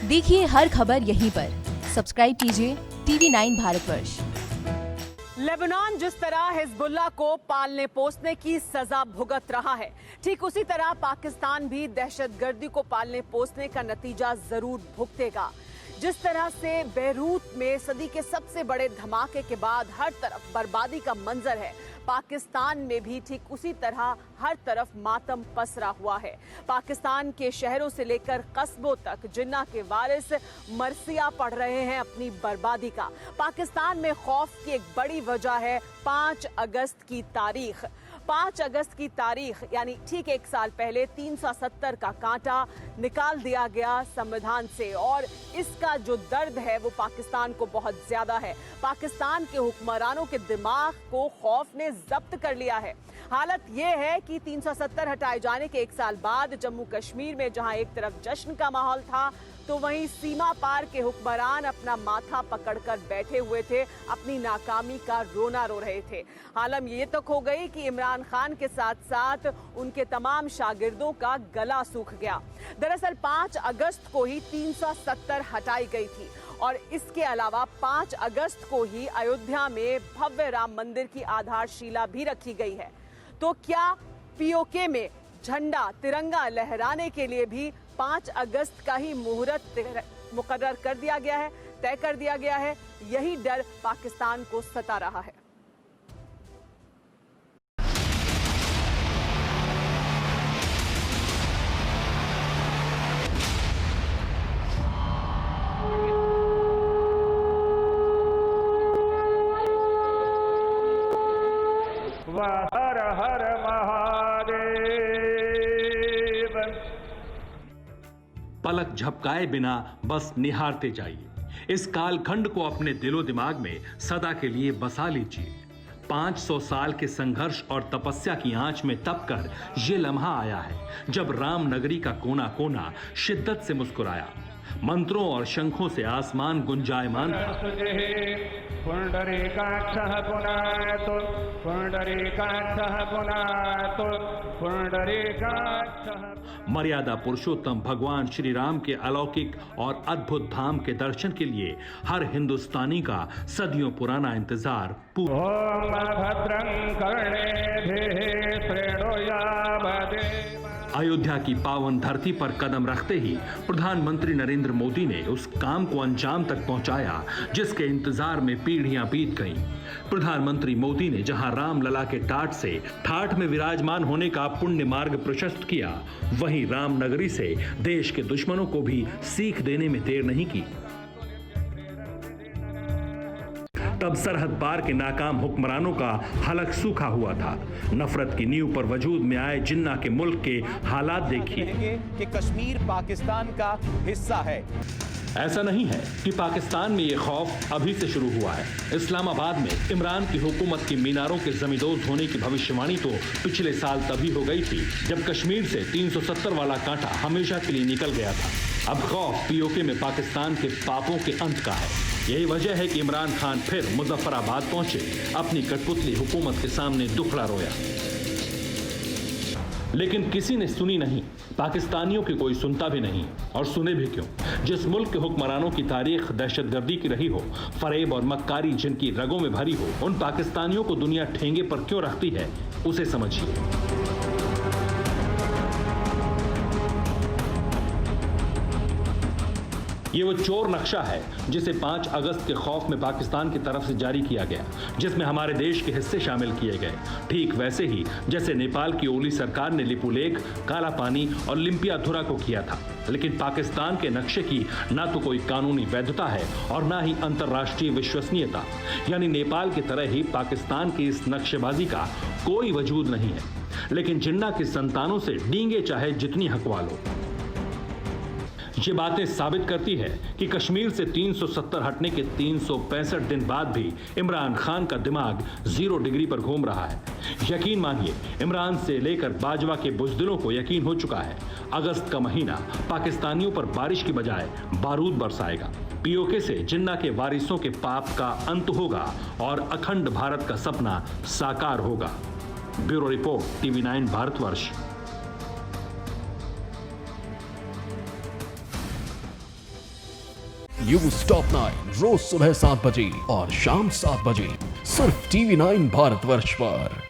देखिए हर खबर यहीं पर। सब्सक्राइब कीजिए TV9 भारतवर्ष। लेबनान जिस तरह हिजबुल्लाह को पालने पोसने की सजा भुगत रहा है, ठीक उसी तरह पाकिस्तान भी दहशतगर्दी को पालने पोसने का नतीजा जरूर भुगतेगा। जिस तरह से बेरूत में सदी के सबसे बड़े धमाके के बाद हर तरफ बर्बादी का मंजर है, पाकिस्तान में भी ठीक उसी तरह हर तरफ मातम पसरा हुआ है। पाकिस्तान के शहरों से लेकर कस्बों तक जिन्ना के वारिस मरसिया पढ़ रहे हैं अपनी बर्बादी का। पाकिस्तान में खौफ की एक बड़ी वजह है 5 अगस्त की तारीख। 5 अगस्त की तारीख यानी ठीक एक साल पहले 370 का कांटा निकाल दिया गया संविधान से, और इसका जो दर्द है वो पाकिस्तान को बहुत ज्यादा है। पाकिस्तान के हुक्मरानों के दिमाग को खौफ ने जब्त कर लिया है। हालत ये है कि 370 हटाए जाने के एक साल बाद जम्मू कश्मीर में जहां एक तरफ जश्न का माहौल था, तो वहीं सीमा पार के हुक्मरान अपना माथा पकड़कर बैठे हुए थे, अपनी नाकामी का रोना रो रहे थे। हालत ये तक हो गई कि इमरान खान के साथ साथ उनके तमाम शागिर्दों का गला सूख गया। दरअसल 5 अगस्त को ही 370 हटाई गई थी, और इसके अलावा 5 अगस्त को ही अयोध्या में भव्य राम मंदिर की आधारशिला भी रखी गई है। तो क्या पीओके में झंडा तिरंगा लहराने के लिए भी 5 अगस्त का ही मुहूर्त मुकर्रर कर दिया गया है, तय कर दिया गया है? यही डर पाकिस्तान को सता रहा है। हर हर महादेव। पलक झपकाए बिना बस निहारते जाइए। इस कालखंड को अपने दिलो दिमाग में सदा के लिए बसा लीजिए। 500 साल के संघर्ष और तपस्या की आंच में तपकर ये लम्हा आया है जब राम नगरी का कोना कोना शिद्दत से मुस्कुराया। मंत्रों और शंखों से आसमान गुंजायमान था। पुंडरीकाक्षः पुनातु पुंडरीकाक्षः पुनातु पुंडरीकाक्षः। मर्यादा पुरुषोत्तम भगवान श्री राम के अलौकिक और अद्भुत धाम के दर्शन के लिए हर हिंदुस्तानी का सदियों पुराना इंतजार पूरा। ओम भद्रं कर्णेभिः शृणुयामदेव। अयोध्या की पावन धरती पर कदम रखते ही प्रधानमंत्री नरेंद्र मोदी ने उस काम को अंजाम तक पहुंचाया जिसके इंतजार में पीढ़ियां बीत गईं। प्रधानमंत्री मोदी ने जहां राम लला के टाट से ठाठ में विराजमान होने का पुण्य मार्ग प्रशस्त किया, वहीं राम नगरी से देश के दुश्मनों को भी सीख देने में देर नहीं की। तब सरहद पार के नाकाम हुक्मरानों का हलक सूखा हुआ था। नफरत की नींव पर वजूद में आए जिन्ना के मुल्क के हालात देखिए कि कश्मीर पाकिस्तान का हिस्सा है। ऐसा नहीं है कि पाकिस्तान में ये खौफ अभी से शुरू हुआ है। इस्लामाबाद में इमरान की हुकूमत की मीनारों के जमींदोज होने की भविष्यवाणी तो पिछले साल तभी हो गई थी जब कश्मीर से 370 वाला कांटा हमेशा के लिए निकल गया था। अब खौफ पीओके में पाकिस्तान के पापों के अंत का है। यही वजह है कि इमरान खान फिर मुजफ्फराबाद पहुंचे, अपनी कठपुतली हुकूमत के सामने दुखड़ा रोया, लेकिन किसी ने सुनी नहीं। पाकिस्तानियों की कोई सुनता भी नहीं, और सुने भी क्यों? जिस मुल्क के हुक्मरानों की तारीख दहशतगर्दी की रही हो, फरेब और मक्कारी जिनकी रगों में भरी हो, उन पाकिस्तानियों को दुनिया ठेंगे पर क्यों रखती है, उसे समझिए। ये वो चोर नक्शा है जिसे 5 अगस्त के खौफ में पाकिस्तान की तरफ से जारी किया गया, जिसमें हमारे देश के हिस्से शामिल किए गए। ठीक वैसे ही जैसे नेपाल की ओली सरकार ने लिपुलेख, काला पानी और लिम्पियाधुरा को किया था। लेकिन पाकिस्तान के नक्शे की ना तो कोई कानूनी वैधता है और ना ही अंतर्राष्ट्रीय विश्वसनीयता। यानी नेपाल की तरह ही पाकिस्तान की इस नक्शेबाजी का कोई वजूद नहीं है। लेकिन जिन्ना की संतानों से डींगे चाहे जितनी हकवा लो, ये बातें साबित करती है कि कश्मीर से 370 हटने के 365 दिन बाद भी इमरान खान का दिमाग 0 डिग्री पर घूम रहा है। यकीन मानिए, इमरान से लेकर बाजवा के बुज़दिलों को यकीन हो चुका है, अगस्त का महीना पाकिस्तानियों पर बारिश की बजाय बारूद बरसाएगा। पीओके से जिन्ना के वारिसों के पाप का अंत होगा और अखंड भारत का सपना साकार होगा। Bureau report, TV9 Bharatvarsh. News top 9 रोज सुबह 7 बजे और शाम 7 बजे सिर्फ TV9 भारतवर्ष पर।